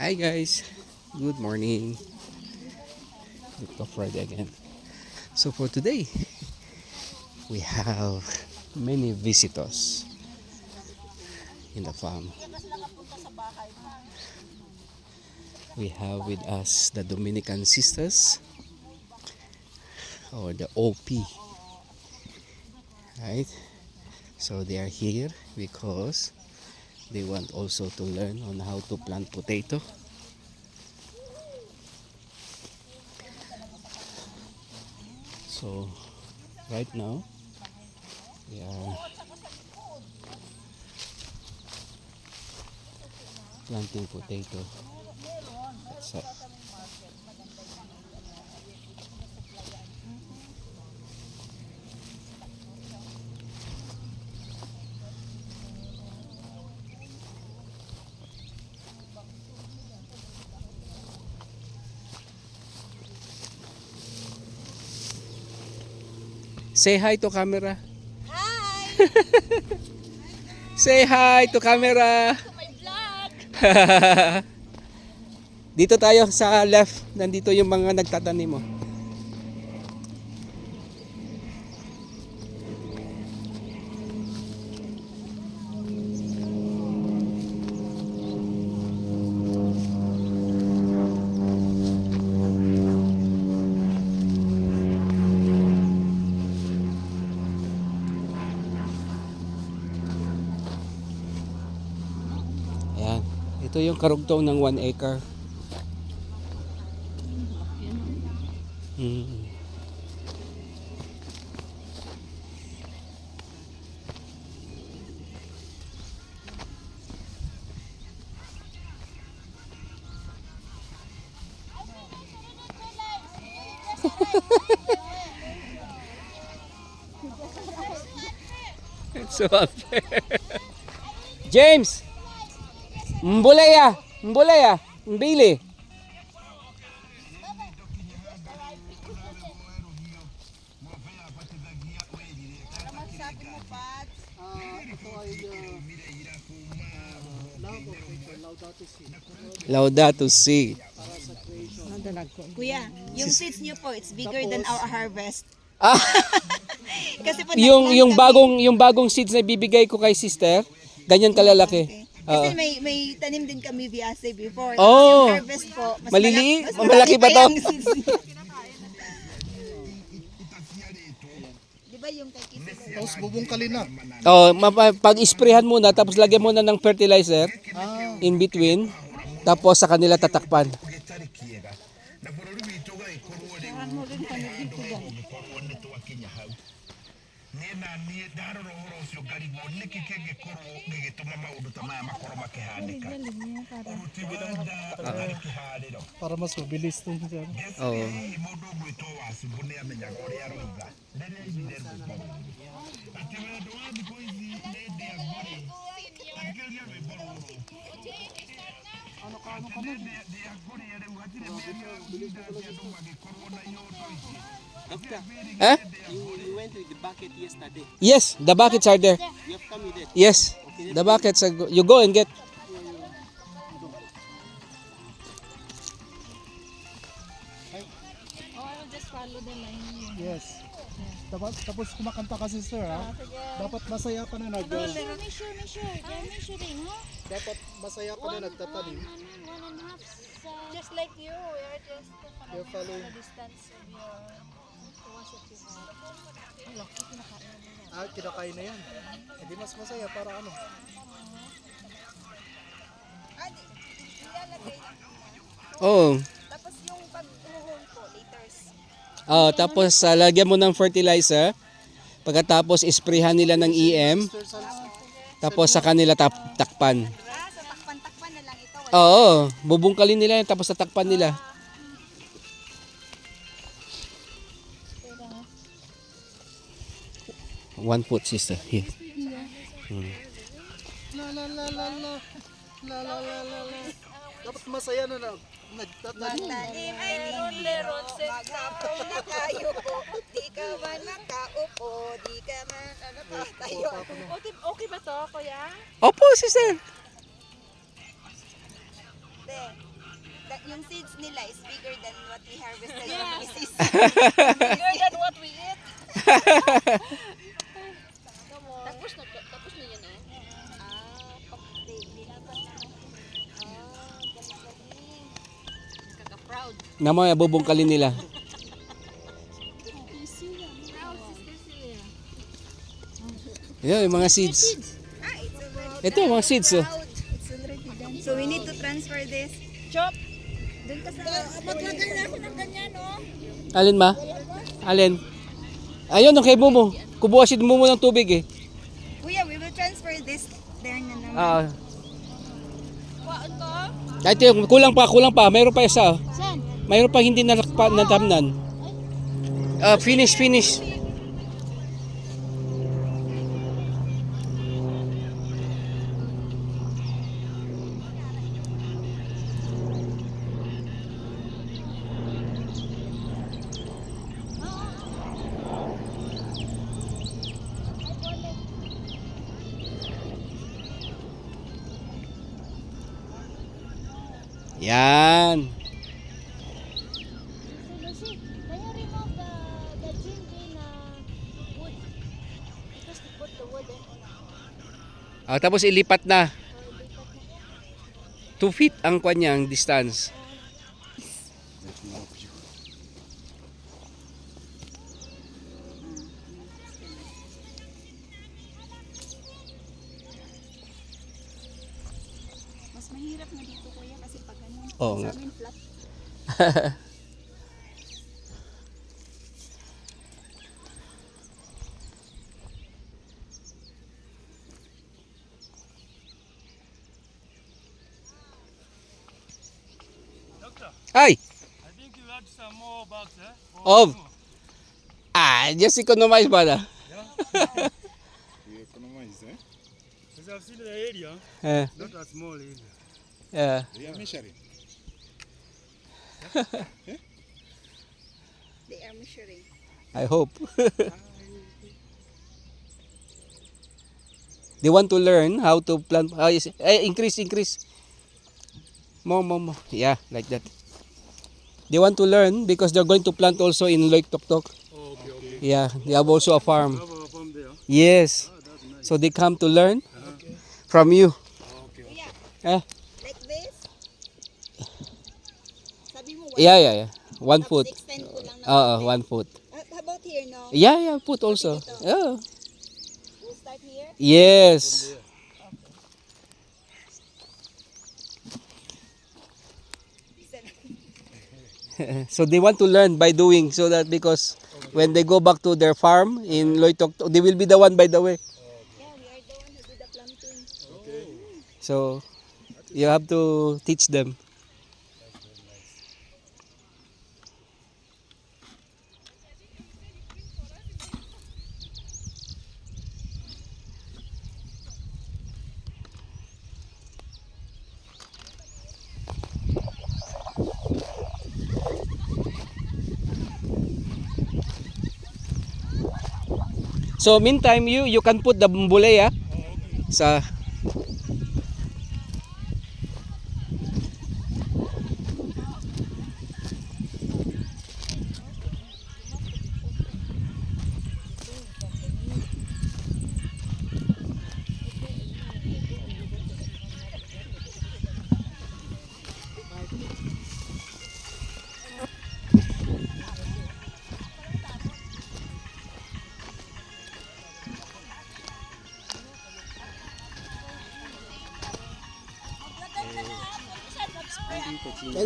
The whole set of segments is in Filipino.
Hi guys, good morning. It's Friday again. So for today, we have many visitors in the farm. We have with us the Dominican sisters or the OP, right? So they are here because they want also to learn on how to plant potato. So right now we are planting potato. That's Say hi to camera. Hi! Say hi to camera. To my vlog! Dito tayo sa left. Nandito yung mga nagtatanim mo. Ayan. Ito yung karugtong ng 1 acre. Mm. It's so unfair. James! Mbulaya! Mbulaya! Mbili! Sabi mo, Pats? Laudato Si. Kuya, yung seeds niyo po, it's bigger than our harvest. Ah, Kasi po yung nagplant kami. bagong seeds na bibigay ko kay sister, ganyan kalalaki. Okay. Oo. Kasi may tanim din kami Viace before. Oh. Tapos yung harvest po, mas Maliliit? mas Malaki ba to? yung seeds niyo. Di ba yung kay Kisi? Tapos bubungkalin na. Oh, pag-sprayhan muna tapos lagyan muna ng fertilizer in between. Tapos sa kanila tatakpan. Para mas mabilis din dyan. Oo. Eh? You went with the bucket yesterday. Yes, the buckets are there. You have come with it. Yes, the buckets are you go and get. Yes. Tapos kumakanta ka sister ha. Dapat masaya ka na dapat masaya ka na nagtatanim. Just like you, you're just You're following. the distance of your what you have. Kinakain na yan. Hindi mas masaya para ano. Adi, ilalagay. Oh. Tapos yung pag-uhon po, liters. Tapos lagyan mo ng fertilizer. Pagkatapos isprayhan nila ng EM. Tapos sa kanila takpan. So takpan-takpan na lang ito. Oo, bubungkalin nila yan tapos tatakpan nila. One foot sister. Here. La la la la la. La la la la la. Dapat masaya na nagtatanim. Tanim ay meron-meron maghapon na kayo po. Di ka man nakaupo, di ka man ano pa tayo. Okay ba to, kuya? Opo, sister. Te, yung seeds nila is bigger than what we harvested. Yes. Bigger than what we eat. Tapos na yan Binaban na. Galing-galing. Kaka-proud. Namaya bubungkalin nila. Yan, yung mga seeds. It's already Ito, mga seeds. Oh. out. It's already done. So we need to transfer this. Chop. Doon ka sa... Maglagay na ako ng ganyan, no? Alin ma? Alin? Ayun, kay Mumu. Kubuhasin mo ng tubig eh. Kuya, we will transfer this there na naman. Ah, Kuhaan ko? kahit yung kulang pa. Mayroon pa isa. Oh. Saan? Mayroon pa hindi natamnan. Finish. Yan. Lucy, can you remove the zinc in wood? Because you put the wood in. Tapos ilipat na. 2 feet ang kanyang distance. Mas mahirap na dito kuya kasi pag ano, Oo sa nga. amin flat. Ay! I think you add some more bags, eh? Of. Just economize ba na? You economize, eh? As I've seen the area, Eh, not a small area. yeah. They are measuring. They are measuring. I hope. They want to learn how to plant. Increase. More. Yeah, like that. They want to learn because they're going to plant also in Lake Toktok. Oh, okay. Yeah, they have also a farm. Have a farm there. Yes. That's nice. So they come to learn from you. Kuya, Eh, like this. Sabi mo, yeah. 1 foot. extend ko lang na. 1 foot. How about here, no? Yeah, foot also. Yeah. We'll start here. Yes. So they want to learn by doing so that because when they go back to their farm in Loitok, they will be the one by the way. Yeah, we are the one who do the planting. So you have to teach them. So meantime you can put the bumbulay sa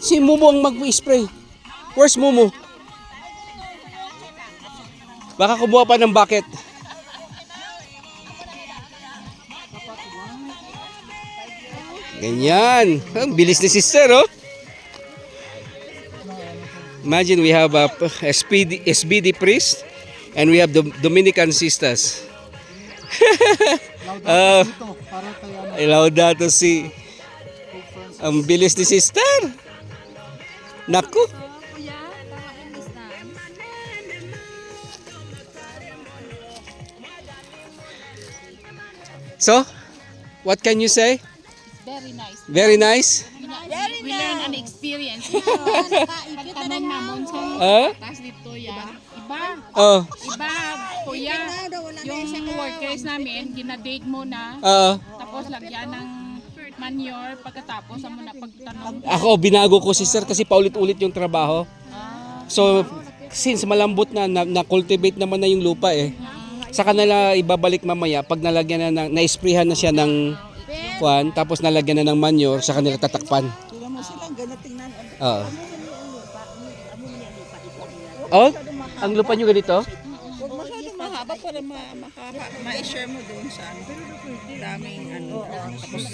si Mumu ang mag-spray. Where's Mumu? Baka kumuha pa ng bucket. Ganyan. Ang bilis ni sister, oh. Imagine we have a SBD priest and we have the Dominican sisters. Ito, para kaya Laudato si. Ang bilis ni sister. Naku. Kuya, tama yung distance. So, what can you say? Very nice. Very nice. We learn an experience. Pagtanong namon sa Ah? taas dito yan. Iba. Oh. Iba, kuya. Yung workers namin, ginadate mo na. Tapos lagyan ng manure pagkatapos mo na pagtanong. Ako, binago ko si sir kasi paulit-ulit yung trabaho. So, since malambot na-cultivate naman na yung lupa eh. Sa kanila ibabalik mamaya pag nalagyan na na-sprayhan na siya ng kuan, tapos nalagyan na ng manure, sa kanila tatakpan. Tingnan mo silang ganun tingnan. Oo. Oh, ang lupa nyo ganito? Huwag masyado mahaba para ma-share mo doon sa daming ano. Tapos